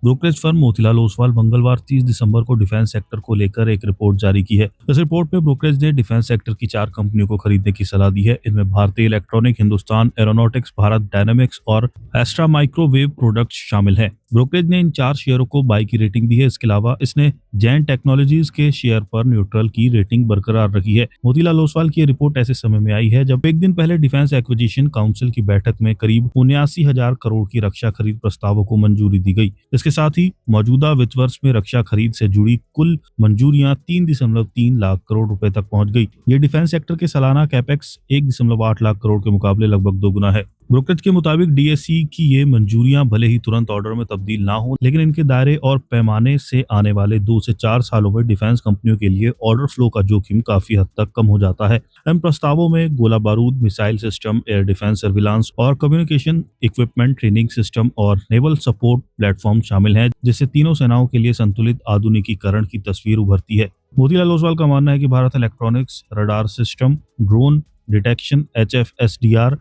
Brokerage firm Motilal Oswal मंगलवार 30 दिसंबर को defence sector को लेकर एक रिपोर्ट जारी की है। इस रिपोर्ट में ब्रोकरेज ने डिफेंस सेक्टर की 4 कंपनियों को खरीदने की सलाह दी है। इनमें भारतीय electronic, Hindustan aeronautics, Bharat dynamics और एस्ट्रा माइक्रोवेव प्रोडक्ट्स शामिल हैं। ब्रोकरेज ने इन 4 शेयरों को बाय की रेटिंग दी है। इसके अलावा इसने जैन टेक्नोलॉजीज के शेयर पर न्यूट्रल की रेटिंग बरकरार रखी है। मोतीलाल ओसवाल की ये रिपोर्ट ऐसे समय में आई है जब एक दिन पहले डिफेंस एक्विजिशन काउंसिल की बैठक में करीब 79,000 करोड़ की रक्षा खरीद प्रस्तावों को मंजूरी दी गई। इसके साथ ही मौजूदा वित्त वर्ष में रक्षा खरीद से जुड़ी कुल मंजूरियां 3.3 लाख करोड़ रुपए तक पहुंच गई। ये डिफेंस सेक्टर के सालाना कैपेक्स 1.8 लाख करोड़ के मुकाबले लगभग दोगुना है। ब्रोकरेज के मुताबिक डीएससी की ये मंजूरियां भले ही तुरंत ऑर्डर में तब्दील ना हो, लेकिन इनके दायरे और पैमाने से आने वाले 2 से 4 सालों में डिफेंस कंपनियों के लिए ऑर्डर फ्लो का जोखिम काफी हद तक कम हो जाता है। इन प्रस्तावों में गोला बारूद, missile system, air defence surveillance और कम्युनिकेशन इक्विपमेंट, ट्रेनिंग सिस्टम और नेवल सपोर्ट प्लेटफॉर्म शामिल हैं, जिससे तीनों सेनाओं के लिए संतुलित आधुनिकीकरण की तस्वीर उभरती है। मोतीलाल ओसवाल का मानना है कि Bharat electronics, radar system, drone detection, HFSDR,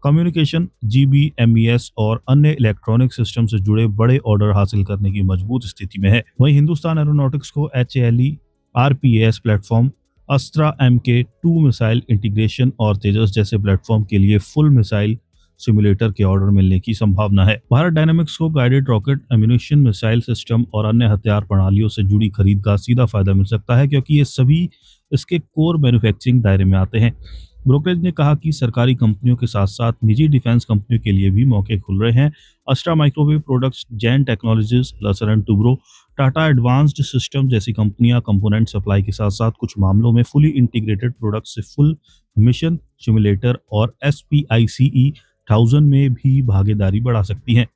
communication, GBMES और अन्य इलेक्ट्रॉनिक सिस्टम से जुड़े बड़े ऑर्डर हासिल करने की मजबूत स्थिति में है। वहीं हिंदुस्तान एरोनॉटिक्स को HALE, RPS platform, Astra MK2 missile integration और तेजस जैसे प्लेटफॉर्म के लिए फुल मिसाइल सिमुलेटर के ऑर्डर मिलने की संभावना है। भारत डायनामिक्स को guided rocket, ammunition, missile system और अन्य हथियार प्रणालियों से जुड़ी खरीद का सीधा फायदा मिल सकता है, क्योंकि ये सभी इसके कोर मैन्युफैक्चरिंग दायरे में आते हैं। ब्रोकरेज ने कहा कि सरकारी कंपनियों के साथ साथ निजी डिफेंस कंपनियों के लिए भी मौके खुल रहे हैं। Astra microwave products, Jain technologies, Larsen and Toubro, Tata advanced system जैसी कंपनियां कंपोनेंट सप्लाई के साथ साथ कुछ मामलों में फुली इंटीग्रेटेड प्रोडक्ट से फुल मिशन सिमुलेटर और SPICE 1000 में भी भागीदारी बढ़ा सकती हैं।